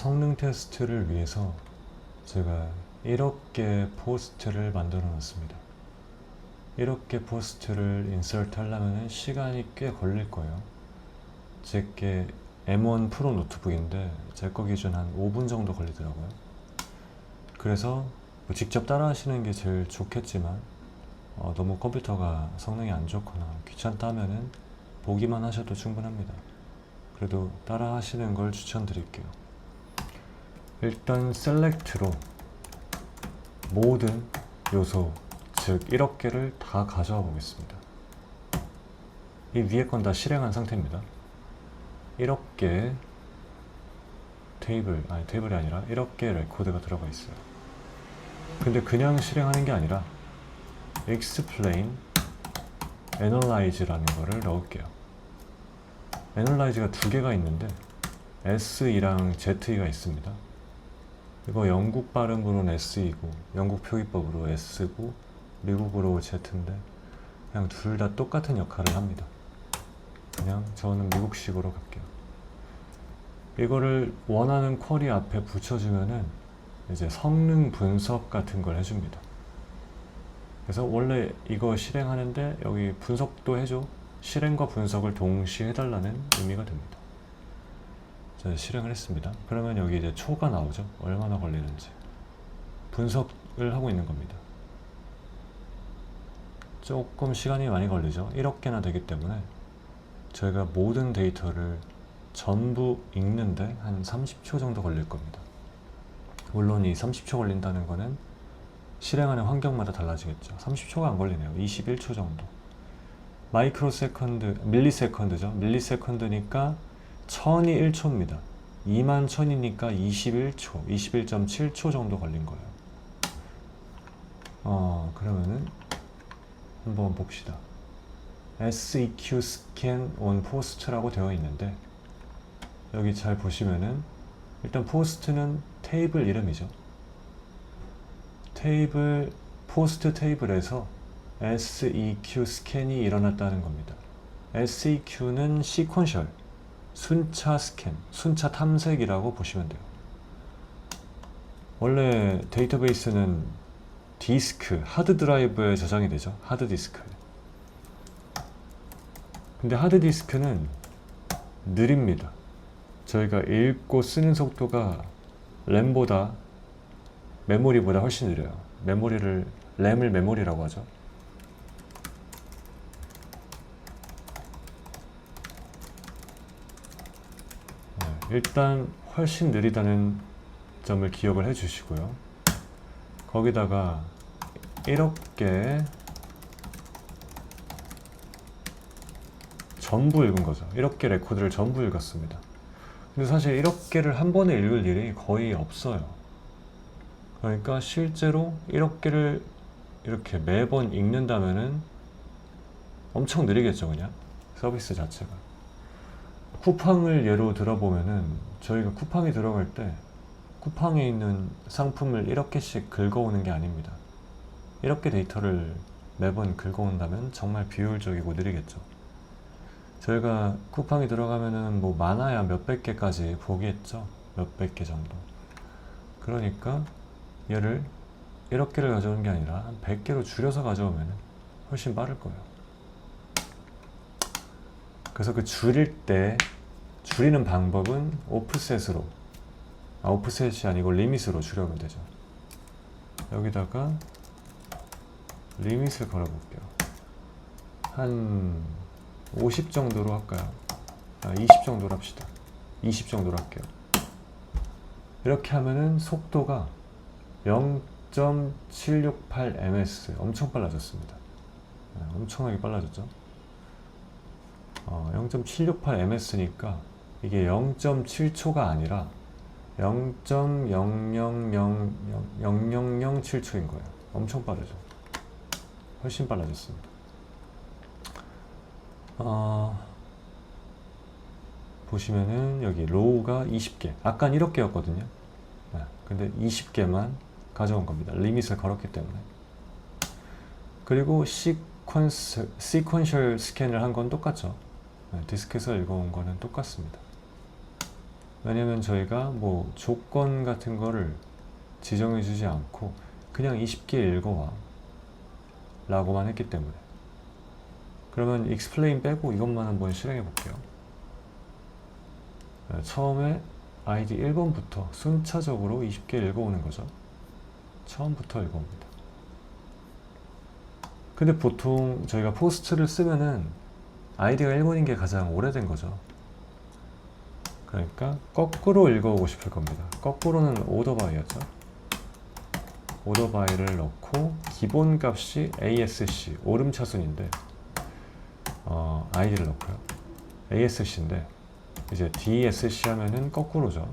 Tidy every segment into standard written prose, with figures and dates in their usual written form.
성능 테스트를 위해서 제가 이렇게 포스트를 만들어 놨습니다. 이렇게 포스트를 인서트 하려면 시간이 꽤 걸릴 거예요. 제게 M1 프로 노트북인데 제 거 기준 한 5분 정도 걸리더라고요. 그래서 뭐 직접 따라 하시는 게 제일 좋겠지만 너무 컴퓨터가 성능이 안 좋거나 귀찮다 하면은 보기만 하셔도 충분합니다. 그래도 따라 하시는 걸 추천드릴게요. 일단 셀렉트로 모든 요소, 즉 1억 개를 다 가져와 보겠습니다. 이 위에 건 다 실행한 상태입니다. 1억 개 테이블이 아니라 1억 개 레코드가 들어가 있어요. 근데 그냥 실행하는 게 아니라 explain, analyze라는 거를 넣을게요. analyze가 두 개가 있는데 SE랑 ZE가 있습니다. 이거 영국 발음으로는 SE고 영국 표기법으로 S고 미국으로 Z인데 그냥 둘 다 똑같은 역할을 합니다. 그냥 저는 미국식으로 갈게요. 이거를 원하는 쿼리 앞에 붙여주면은 이제 성능 분석 같은 걸 해줍니다. 그래서 원래 이거 실행하는데 여기 분석도 해줘. 실행과 분석을 동시에 해달라는 의미가 됩니다. 자, 실행을 했습니다. 그러면 여기 이제 초가 나오죠. 얼마나 걸리는지. 분석을 하고 있는 겁니다. 조금 시간이 많이 걸리죠. 1억 개나 되기 때문에 저희가 모든 데이터를 전부 읽는데 한 30초 정도 걸릴 겁니다. 물론 이 30초 걸린다는 거는 실행하는 환경마다 달라지겠죠. 30초가 안 걸리네요. 21초 정도. 밀리세컨드죠. 밀리세컨드니까 1000이 1초입니다. 2만 1000이니까 21초, 21.7초 정도 걸린 거예요. 그러면은 한번 봅시다. SEQ scan on post라고 되어 있는데 여기 잘 보시면은 일단 post는 테이블 이름이죠. 포스트 테이블에서 SEQ 스캔이 일어났다는 겁니다. SEQ는 시퀀셜, 순차 스캔, 순차 탐색이라고 보시면 돼요. 원래 데이터베이스는 디스크, 하드 드라이브에 저장이 되죠. 하드 디스크. 근데 하드 디스크는 느립니다. 저희가 읽고 쓰는 속도가 메모리보다 훨씬 느려요. 램을 메모리라고 하죠. 일단 훨씬 느리다는 점을 기억을 해 주시고요. 거기다가 1억 개 전부 읽은 거죠. 1억 개 레코드를 전부 읽었습니다. 근데 사실 1억 개를 한 번에 읽을 일이 거의 없어요. 그러니까 실제로 1억 개를 이렇게 매번 읽는다면은 엄청 느리겠죠, 그냥 서비스 자체가. 쿠팡을 예로 들어보면은 저희가 쿠팡에 들어갈 때 쿠팡에 있는 상품을 1억 개씩 긁어오는 게 아닙니다. 1억 개 데이터를 매번 긁어온다면 정말 비효율적이고 느리겠죠. 저희가 쿠팡에 들어가면은 뭐 많아야 몇백 개까지 보겠죠. 몇백 개 정도. 그러니까 얘를 1억 개를 가져오는 게 아니라 한 100개로 줄여서 가져오면 훨씬 빠를 거예요. 그래서 그 줄이는 방법은 오프셋이 아니고 리밋으로 줄여오면 되죠. 여기다가 리밋을 걸어볼게요. 한 50 정도로 할까요? 20 정도로 합시다. 20 정도로 할게요. 이렇게 하면은 속도가 0.768ms 엄청 빨라졌습니다. 엄청나게 빨라졌죠. 0.768ms니까 이게 0.7초가 아니라 0.000007초인 거예요. 엄청 빠르죠. 훨씬 빨라졌습니다. 보시면은 여기 로우가 20개. 아까는 1억 개였거든요. 근데 20개만 가져온 겁니다. 리밋을 걸었기 때문에. 그리고 시퀀셜 스캔을 한 건 똑같죠. 디스크에서 읽어온 거는 똑같습니다. 왜냐면 저희가 뭐 조건 같은 거를 지정해 주지 않고 그냥 20개 읽어와 라고만 했기 때문에. 그러면 explain 빼고 이것만 한번 실행해 볼게요. 처음에 아이디 1번부터 순차적으로 20개 읽어오는 거죠. 처음부터 읽어옵니다. 근데 보통 저희가 포스트를 쓰면은 아이디가 1번인 게 가장 오래된 거죠. 그러니까 거꾸로 읽어오고 싶을 겁니다. 거꾸로는 오더 바이였죠. 오더 바이를 넣고 기본 값이 ASC 오름차순인데 아이디를 넣고요. ASC인데 이제 DSC 하면은 거꾸로죠.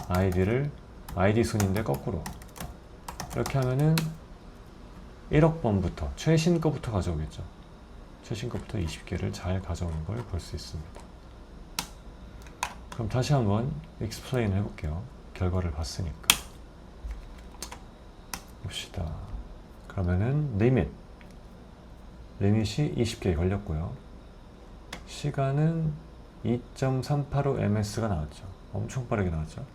아이디 순인데 거꾸로 이렇게 하면은 1억 번부터 최신 거부터 가져오겠죠. 최신 거부터 20개를 잘 가져오는 걸 볼 수 있습니다. 그럼 다시 한번 explain 해볼게요. 결과를 봤으니까. 봅시다. 그러면은 리밋이 20개 걸렸고요. 시간은 2.385ms가 나왔죠. 엄청 빠르게 나왔죠.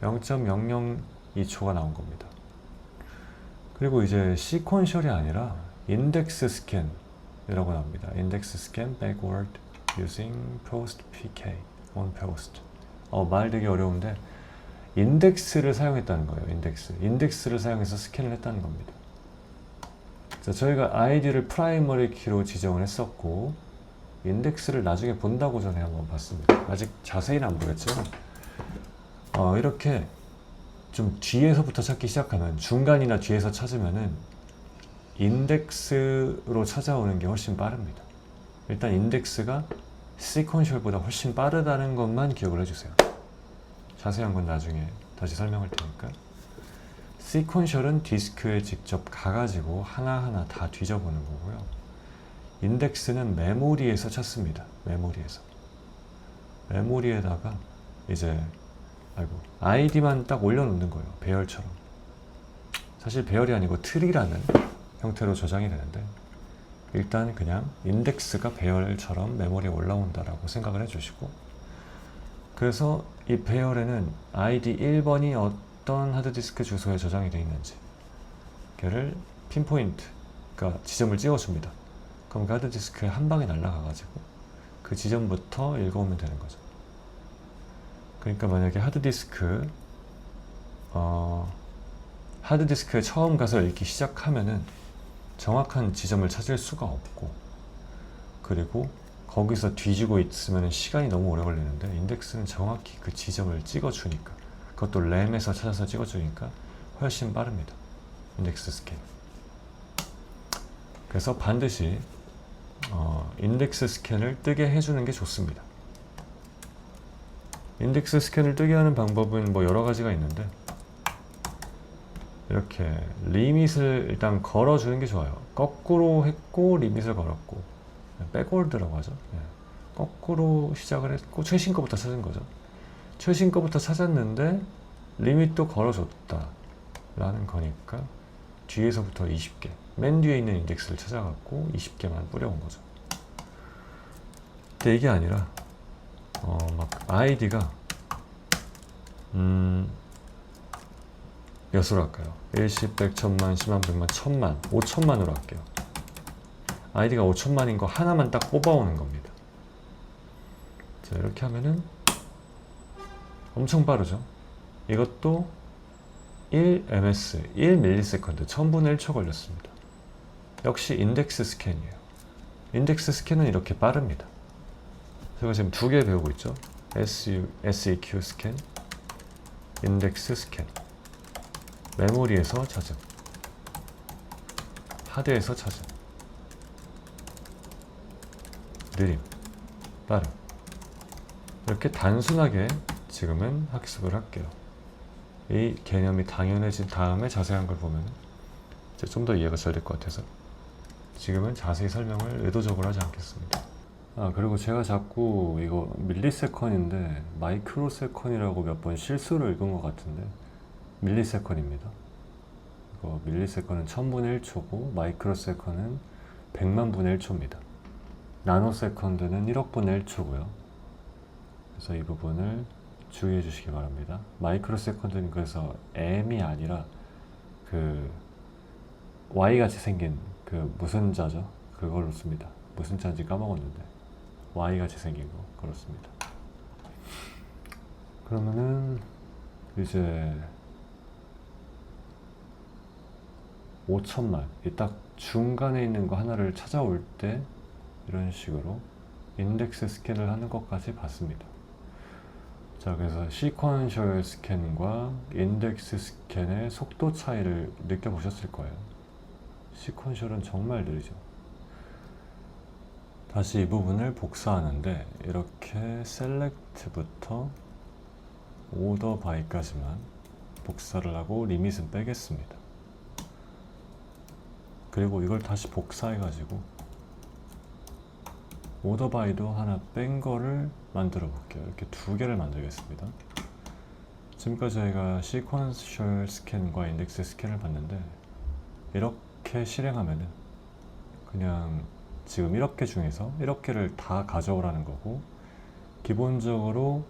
0.002초가 나온 겁니다. 그리고 이제 시퀀셜이 아니라 인덱스 스캔이라고 나옵니다. 인덱스 스캔 backward using post pk on post. 말 되게 어려운데 인덱스를 사용했다는 거예요. 인덱스를 사용해서 스캔을 했다는 겁니다. 자, 저희가 아이디를 프라이머리 키로 지정을 했었고 인덱스를 나중에 본다고 전에 한번 봤습니다. 아직 자세히는 안 보겠지만 이렇게 좀 뒤에서부터 찾기 시작하면 중간이나 뒤에서 찾으면은 인덱스로 찾아오는 게 훨씬 빠릅니다. 일단 인덱스가 시퀀셜보다 훨씬 빠르다는 것만 기억을 해주세요. 자세한 건 나중에 다시 설명할 테니까. 시퀀셜은 디스크에 직접 가가지고 하나하나 다 뒤져보는 거고요. 인덱스는 메모리에서 찾습니다. 메모리에다가 이제 아이디만 딱 올려놓는 거예요. 배열처럼. 사실 배열이 아니고 트리라는 형태로 저장이 되는데 일단 그냥 인덱스가 배열처럼 메모리에 올라온다라고 생각을 해주시고, 그래서 이 배열에는 아이디 1번이 어떤 하드디스크 주소에 저장이 되어 있는지 걔를 핀포인트, 그러니까 지점을 찍어줍니다. 그럼 그 하드디스크에 한 방에 날아가가지고 그 지점부터 읽어오면 되는 거죠. 그러니까 만약에 하드디스크에 처음 가서 읽기 시작하면은 정확한 지점을 찾을 수가 없고, 그리고 거기서 뒤지고 있으면 시간이 너무 오래 걸리는데 인덱스는 정확히 그 지점을 찍어주니까, 그것도 램에서 찾아서 찍어주니까 훨씬 빠릅니다. 인덱스 스캔. 그래서 반드시 인덱스 스캔을 뜨게 해주는 게 좋습니다. 인덱스 스캔을 뜨게 하는 방법은 뭐 여러 가지가 있는데, 이렇게 리밋을 일단 걸어주는 게 좋아요. 거꾸로 했고 리밋을 걸었고, 백워드라고 하죠. 거꾸로 시작을 했고 최신 거부터 찾은 거죠. 최신 거부터 찾았는데 리밋도 걸어줬다 라는 거니까 뒤에서부터 20개, 맨 뒤에 있는 인덱스를 찾아갖고 20개만 뿌려온 거죠. 근데 이게 아니라 막 아이디가 몇으로 할까요? 1, 10, 100, 1000만, 10만, 100만, 1000만, 5000만으로 할게요. 아이디가 5000만인 거 하나만 딱 뽑아오는 겁니다. 자, 이렇게 하면은 엄청 빠르죠? 이것도 1ms, 1ms, 1000분의 1초 걸렸습니다. 역시 인덱스 스캔이에요. 인덱스 스캔은 이렇게 빠릅니다. 제가 지금 두 개 배우고 있죠? SEQ 스캔, 인덱스 스캔. 메모리에서 찾음, 하드에서 찾음. 느림, 빠름. 이렇게 단순하게 지금은 학습을 할게요. 이 개념이 당연해진 다음에 자세한 걸 보면 이제 좀 더 이해가 잘 될 것 같아서 지금은 자세히 설명을 의도적으로 하지 않겠습니다. 그리고 제가 자꾸 이거 밀리세컨인데 마이크로세컨이라고 몇 번 실수를 읽은 것 같은데 밀리세컨입니다. 이거 밀리세컨은 1000분의 1초고 마이크로세컨은 100만 분의 1초입니다. 나노세컨드는 1억 분의 1초고요. 그래서 이 부분을 주의해 주시기 바랍니다. 마이크로 세컨드는 그래서 m이 아니라 그 y같이 생긴 그 무슨 자죠? 그걸로 씁니다. 무슨 자인지 까먹었는데 y같이 생긴 거 그렇습니다. 그러면은 이제 5천만 이 딱 중간에 있는 거 하나를 찾아올 때 이런 식으로 인덱스 스캔을 하는 것까지 봤습니다. 자, 그래서 시퀀셜 스캔과 인덱스 스캔의 속도 차이를 느껴보셨을 거예요. 시퀀셜은 정말 느리죠. 다시 이 부분을 복사하는데 이렇게 셀렉트부터 오더 바이까지만 복사를 하고 리밋은 빼겠습니다. 그리고 이걸 다시 복사해 가지고 오더 바이도 하나 뺀 거를 만들어 볼게요. 이렇게 두 개를 만들겠습니다. 지금까지 저희가 시퀀셜 스캔과 인덱스 스캔을 봤는데 이렇게 실행하면은 그냥 지금 1억 개 중에서 1억 개를 다 가져오라는 거고, 기본적으로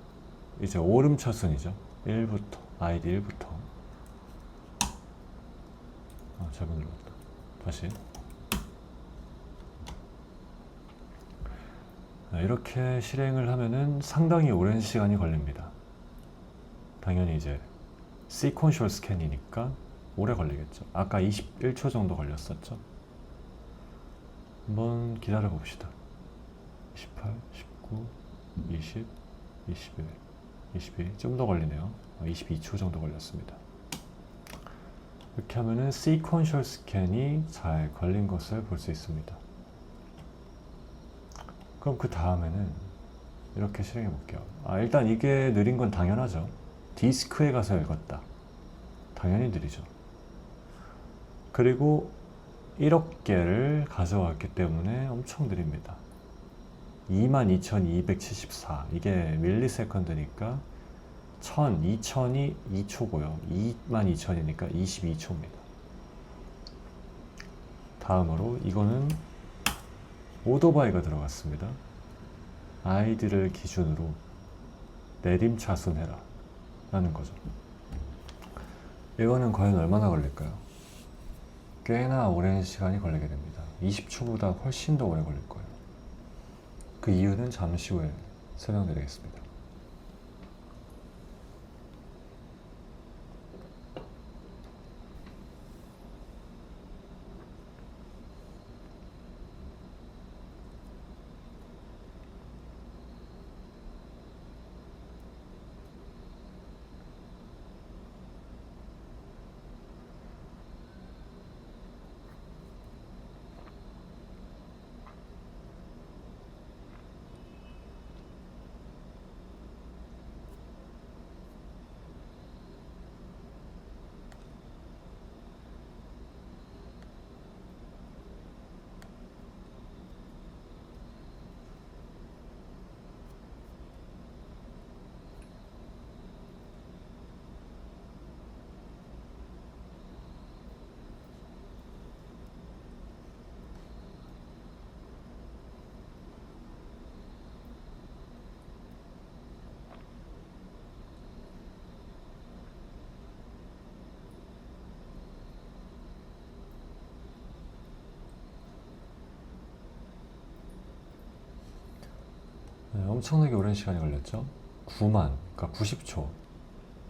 이제 오름차순이죠. 1부터 아이디 1부터 잘못 눌렀다. 다시 이렇게 실행을 하면은 상당히 오랜 시간이 걸립니다. 당연히 이제 시퀀셜 스캔이니까 오래 걸리겠죠. 아까 21초 정도 걸렸었죠. 한번 기다려 봅시다. 18, 19, 20, 21, 22, 좀 더 걸리네요. 22초 정도 걸렸습니다. 이렇게 하면은 시퀀셜 스캔이 잘 걸린 것을 볼 수 있습니다. 그럼 그 다음에는 이렇게 실행해 볼게요. 일단 이게 느린 건 당연하죠. 디스크에 가서 읽었다. 당연히 느리죠. 그리고 1억 개를 가져왔기 때문에 엄청 느립니다. 22,274. 이게 밀리세컨드니까 1000, 2000이 2초고요. 22,000이니까 22초입니다. 다음으로 이거는 오더바이가 들어갔습니다. 아이디를 기준으로 내림차순해라 라는 거죠. 이거는 과연 얼마나 걸릴까요? 꽤나 오랜 시간이 걸리게 됩니다. 20초보다 훨씬 더 오래 걸릴 거예요. 그 이유는 잠시 후에 설명드리겠습니다. 엄청나게 오랜 시간이 걸렸죠. 9만, 그러니까 90초,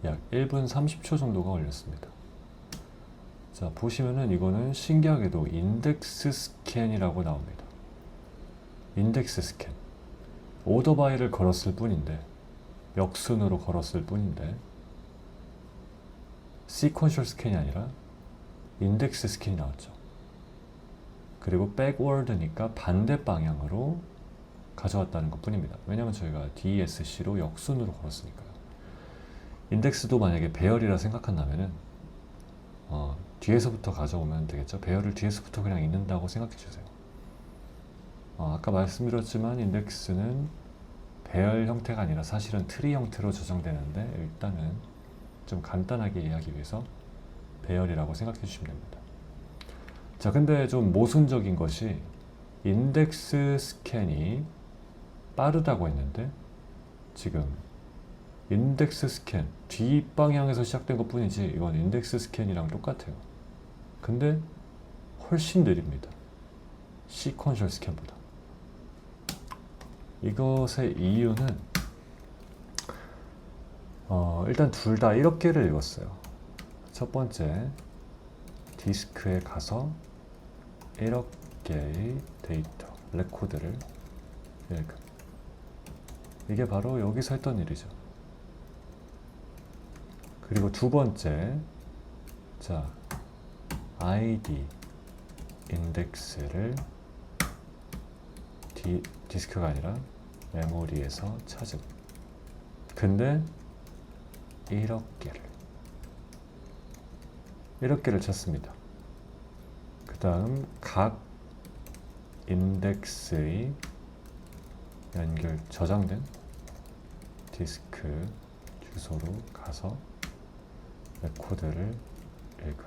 약 1분 30초 정도가 걸렸습니다. 자, 보시면은 이거는 신기하게도 인덱스 스캔이라고 나옵니다. 인덱스 스캔. 오더바이를 걸었을 뿐인데, 역순으로 걸었을 뿐인데, 시퀀셜 스캔이 아니라 인덱스 스캔이 나왔죠. 그리고 백워드니까 반대 방향으로 가져왔다는 것 뿐입니다. 왜냐면 저희가 DSC로 역순으로 걸었으니까요. 인덱스도 만약에 배열이라 생각한다면은 뒤에서부터 가져오면 되겠죠. 배열을 뒤에서부터 그냥 읽는다고 생각해 주세요. 아까 말씀드렸지만 인덱스는 배열 형태가 아니라 사실은 트리 형태로 조정되는데, 일단은 좀 간단하게 이해하기 위해서 배열이라고 생각해 주시면 됩니다. 자, 근데 좀 모순적인 것이 인덱스 스캔이 빠르다고 했는데 지금 인덱스 스캔 뒷방향에서 시작된 것 뿐이지 이건 인덱스 스캔이랑 똑같아요. 근데 훨씬 느립니다. 시퀀셜 스캔보다. 이것의 이유는 일단 둘 다 1억 개를 읽었어요. 첫 번째 디스크에 가서 1억 개의 데이터, 레코드를 읽음. 이게 바로 여기서 했던 일이죠. 그리고 두 번째, 자, ID 인덱스를 디스크가 아니라 메모리에서 찾음. 근데 1억 개를 찾습니다. 그 다음 각 인덱스의 저장된 디스크 주소로 가서 레코드를 읽음.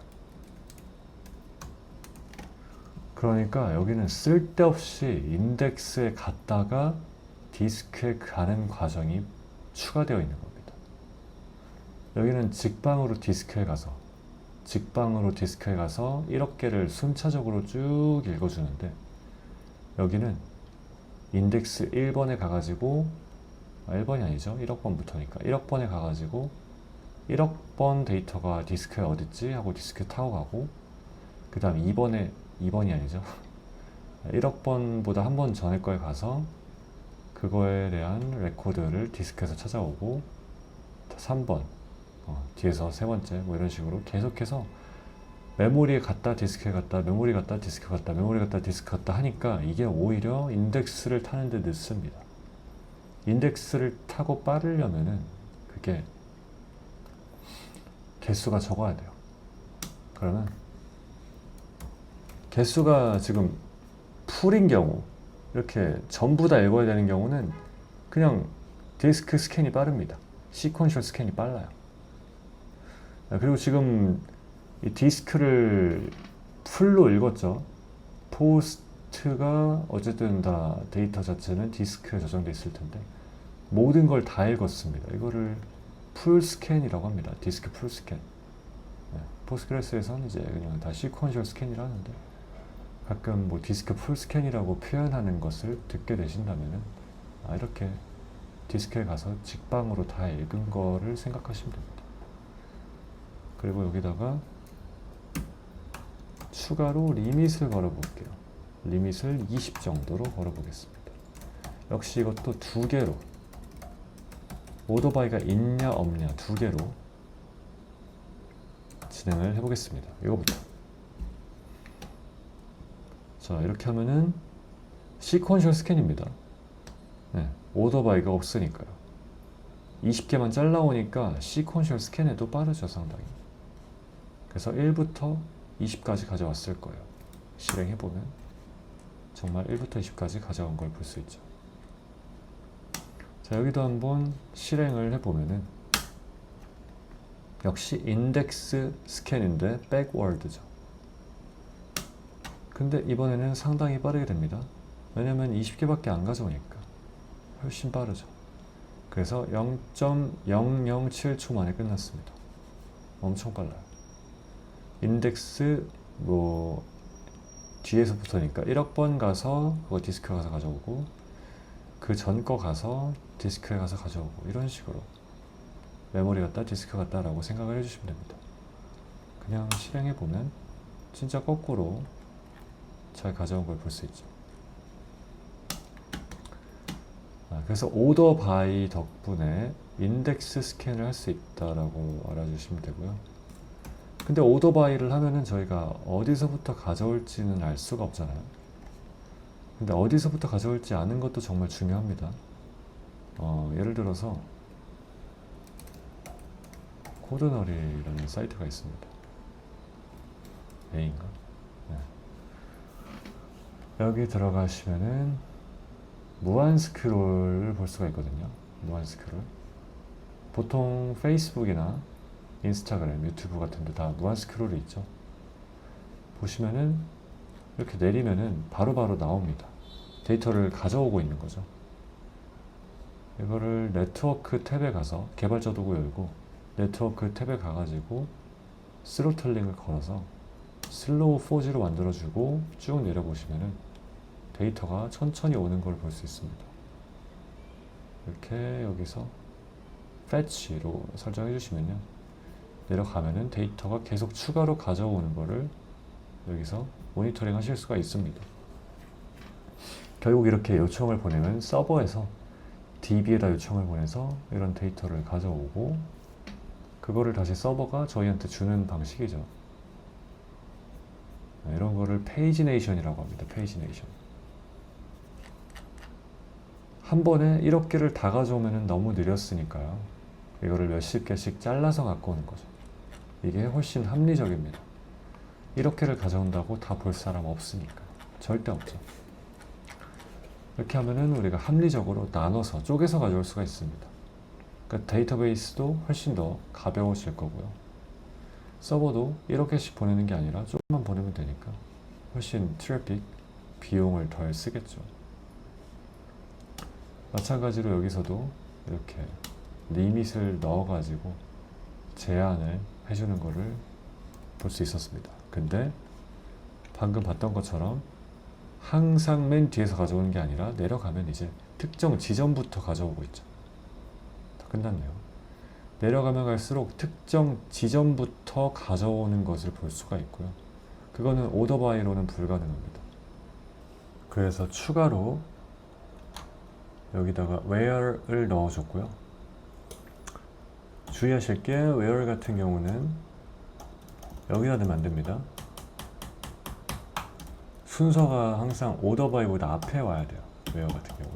그러니까 여기는 쓸데없이 인덱스에 갔다가 디스크에 가는 과정이 추가되어 있는 겁니다. 여기는 직방으로 디스크에 가서 1억 개를 순차적으로 쭉 읽어주는데, 여기는 인덱스 1번에 가가지고 1번이 아니죠. 1억 번부터니까 1억 번에 가가지고 1억 번 데이터가 디스크에 어딨지 하고 디스크 타고 가고, 그 다음 2번이 아니죠. 1억 번보다 한 번 전에 거에 가서 그거에 대한 레코드를 디스크에서 찾아오고, 3번 뒤에서 세 번째 뭐 이런 식으로 계속해서 메모리에 갔다 디스크에 갔다 메모리 갔다 디스크 갔다 메모리 갔다 디스크 갔다 하니까 이게 오히려 인덱스를 타는 데 늦습니다. 인덱스를 타고 빠르려면은 그게 개수가 적어야 돼요. 그러면 개수가 지금 풀인 경우, 이렇게 전부 다 읽어야 되는 경우는 그냥 디스크 스캔이 빠릅니다. 시퀀셜 스캔이 빨라요. 그리고 지금 이 디스크를 풀로 읽었죠. 포스트가 어쨌든 다 데이터 자체는 디스크에 저장돼 있을 텐데 모든 걸 다 읽었습니다. 이거를 풀 스캔이라고 합니다. 디스크 풀 스캔. 포스트그레스에서는 이제 그냥 다 시퀀셜 스캔이라 하는데, 가끔 뭐 디스크 풀 스캔이라고 표현하는 것을 듣게 되신다면은 이렇게 디스크에 가서 직방으로 다 읽은 거를 생각하시면 됩니다. 그리고 여기다가 추가로 리밋을 걸어 볼게요. 리밋을 20 정도로 걸어 보겠습니다. 역시 이것도 두 개로, 오토바이가 있냐 없냐 두 개로 진행을 해보겠습니다. 이거부터. 자, 이렇게 하면은 시퀀셜 스캔입니다. 오토바이가 없으니까요. 20개만 잘라오니까 시퀀셜 스캔에도 빠르죠, 상당히. 그래서 1부터 20까지 가져왔을 거예요. 실행해보면 정말 1부터 20까지 가져온 걸 볼 수 있죠. 자, 여기도 한번 실행을 해보면은 역시 인덱스 스캔인데 백워드죠. 근데 이번에는 상당히 빠르게 됩니다. 왜냐면 20개밖에 안 가져오니까 훨씬 빠르죠. 그래서 0.007초 만에 끝났습니다. 엄청 빨라요. 인덱스 뭐 뒤에서부터니까 1억 번 가서 그거 디스크에 가서 가져오고, 그 전 거 가서 디스크에 가서 가져오고, 이런 식으로 메모리 갔다 디스크 갔다 라고 생각을 해주시면 됩니다. 그냥 실행해보면 진짜 거꾸로 잘 가져온 걸 볼 수 있죠. 그래서 오더 바이 덕분에 인덱스 스캔을 할 수 있다라고 알아주시면 되고요. 근데 오더 바이를 하면은 저희가 어디서부터 가져올지는 알 수가 없잖아요. 근데 어디서부터 가져올지 아는 것도 정말 중요합니다. 예를 들어서 코드너리라는 사이트가 있습니다. A인가? 네. 여기 들어가시면은 무한 스크롤을 볼 수가 있거든요. 무한 스크롤. 보통 페이스북이나 인스타그램, 유튜브 같은 데 다 무한 스크롤이 있죠. 보시면은 이렇게 내리면은 바로바로 나옵니다. 데이터를 가져오고 있는 거죠. 이거를 네트워크 탭에 가서 개발자 도구 열고 네트워크 탭에 가가지고 스로틀링을 걸어서 슬로우 4G로 만들어주고 쭉 내려보시면은 데이터가 천천히 오는 걸 볼 수 있습니다. 이렇게 여기서 fetch로 설정해 주시면요, 내려가면은 데이터가 계속 추가로 가져오는 거를 여기서 모니터링 하실 수가 있습니다. 결국 이렇게 요청을 보내면 서버에서 DB에다 요청을 보내서 이런 데이터를 가져오고 그거를 다시 서버가 저희한테 주는 방식이죠. 이런 거를 페이지네이션이라고 합니다. 페이지네이션. 한 번에 1억 개를 다 가져오면 너무 느렸으니까요, 이거를 몇십 개씩 잘라서 갖고 오는 거죠. 이게 훨씬 합리적입니다. 1억 개를 가져온다고 다 볼 사람 없으니까. 절대 없죠. 이렇게 하면은 우리가 합리적으로 나눠서 쪼개서 가져올 수가 있습니다. 그러니까 데이터베이스도 훨씬 더 가벼워질 거고요. 서버도 1억 개씩 보내는 게 아니라 조금만 보내면 되니까 훨씬 트래픽, 비용을 덜 쓰겠죠. 마찬가지로 여기서도 이렇게 리밋을 넣어가지고 제한을 해주는 거를 볼 수 있었습니다. 근데 방금 봤던 것처럼 항상 맨 뒤에서 가져오는 게 아니라 내려가면 이제 특정 지점부터 가져오고 있죠. 다 끝났네요. 내려가면 갈수록 특정 지점부터 가져오는 것을 볼 수가 있고요. 그거는 오더 바이로는 불가능합니다. 그래서 추가로 여기다가 where를 넣어줬고요. 주의하실 게 where 같은 경우는 여기다 넣으면 안 됩니다. 순서가 항상 오더 바이보다 앞에 와야 돼요. where 같은 경우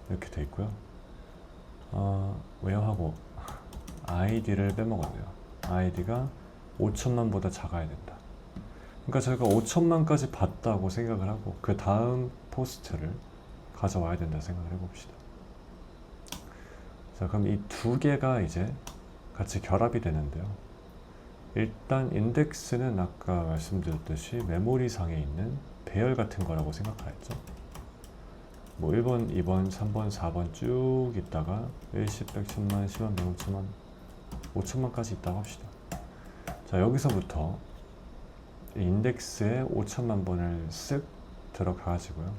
이렇게 돼 있고요. where하고 id를 빼먹었네요. id가 5천만보다 작아야 된다. 그러니까 저희가 5천만까지 봤다고 생각을 하고 그 다음 포스트를 가져와야 된다 생각을 해봅시다. 자, 그럼 이 두 개가 이제 같이 결합이 되는데요. 일단 인덱스는 아까 말씀드렸듯이 메모리상에 있는 배열 같은 거라고 생각하였죠. 뭐 1번, 2번, 3번, 4번 쭉 있다가 1, 10, 100, 1000만, 10만, 100만, 5천만, 5천만까지 있다고 합시다. 자, 여기서부터 인덱스에 5천만 번을 쓱 들어가가지고요,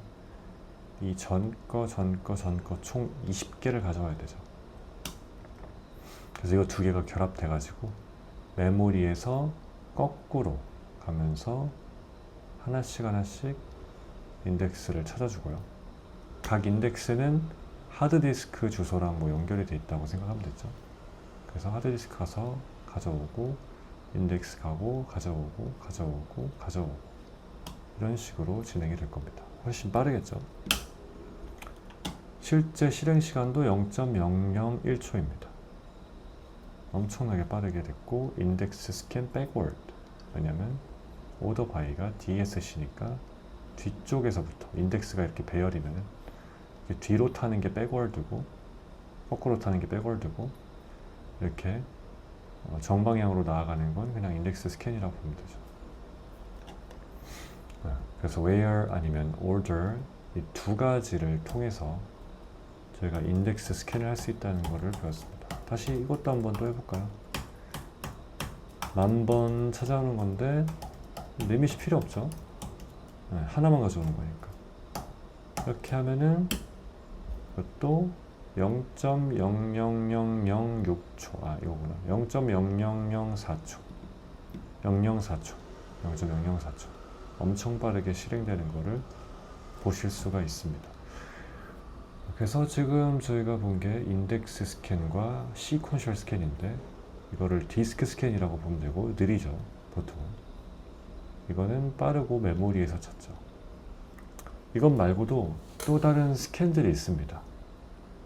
이 전거 총 20개를 가져와야 되죠. 그래서 이거 두 개가 결합돼가지고 메모리에서 거꾸로 가면서 하나씩 인덱스를 찾아주고요. 각 인덱스는 하드디스크 주소랑 뭐 연결이 돼 있다고 생각하면 되죠. 그래서 하드디스크 가서 가져오고, 인덱스 가고, 가져오고 이런 식으로 진행이 될 겁니다. 훨씬 빠르겠죠. 실제 실행 시간도 0.001초입니다. 엄청나게 빠르게 됐고, 인덱스 스캔 백워드, 왜냐면 오더 바이가 DSC니까 뒤쪽에서부터 인덱스가 이렇게 배열이면 뒤로 타는 게 백워드고 거꾸로 타는 게 백워드고, 이렇게 정방향으로 나아가는 건 그냥 인덱스 스캔이라고 보면 되죠. 그래서 where 아니면 order, 이 두 가지를 통해서 저희가 인덱스 스캔을 할 수 있다는 것을 배웠습니다. 다시 이것도 한번 또 해볼까요? 10,000번 찾아오는 건데 리밋이 필요 없죠. 하나만 가져오는 거니까. 이렇게 하면은 이것도 0.00006초, 이거구나. 0.0004초 0.004초 엄청 빠르게 실행되는 거를 보실 수가 있습니다. 그래서 지금 저희가 본 게 인덱스 스캔과 시퀀셜 스캔인데, 이거를 디스크 스캔이라고 보면 되고 느리죠, 보통은. 이거는 빠르고 메모리에서 찾죠. 이것 말고도 또 다른 스캔들이 있습니다.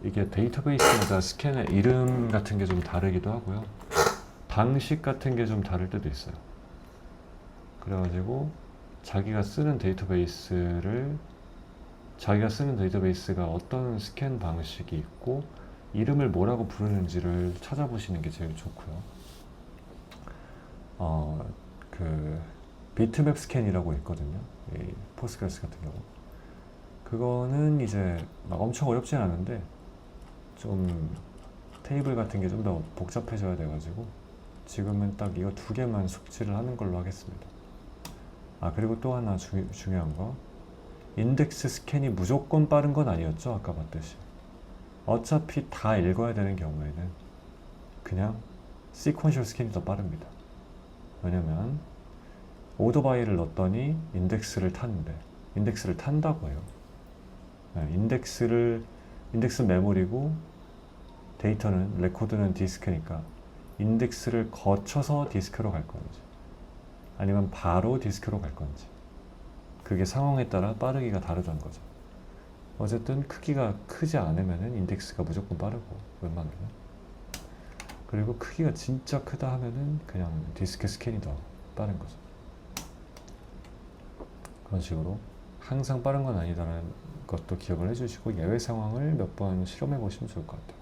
이게 데이터베이스마다 스캔의 이름 같은 게 좀 다르기도 하고요, 방식 같은 게 좀 다를 때도 있어요. 그래가지고 자기가 쓰는 데이터베이스가 어떤 스캔 방식이 있고 이름을 뭐라고 부르는지를 찾아보시는 게 제일 좋고요. 그 비트맵 스캔이라고 있거든요. 이 포스트그레스 같은 경우. 그 그거는 이제 막 엄청 어렵진 않은데 좀 테이블 같은 게 좀 더 복잡해져야 돼가지고 지금은 딱 이거 두 개만 숙지를 하는 걸로 하겠습니다. 아, 그리고 또 하나 중요한 거, 인덱스 스캔이 무조건 빠른 건 아니었죠. 아까 봤듯이 어차피 다 읽어야 되는 경우에는 그냥 시퀀셜 스캔이 더 빠릅니다. 왜냐면 오토바이를 넣었더니 인덱스를 탔는데, 인덱스를 탄다고 해요. 네, 인덱스 메모리고 데이터는, 레코드는 디스크니까 인덱스를 거쳐서 디스크로 갈 건지 아니면 바로 디스크로 갈 건지, 그게 상황에 따라 빠르기가 다르다는 거죠. 어쨌든 크기가 크지 않으면은 인덱스가 무조건 빠르고, 웬만하면. 그리고 크기가 진짜 크다 하면은 그냥 디스크 스캔이 더 빠른 거죠. 그런 식으로 항상 빠른 건 아니다라는 것도 기억을 해주시고 예외 상황을 몇 번 실험해 보시면 좋을 것 같아요.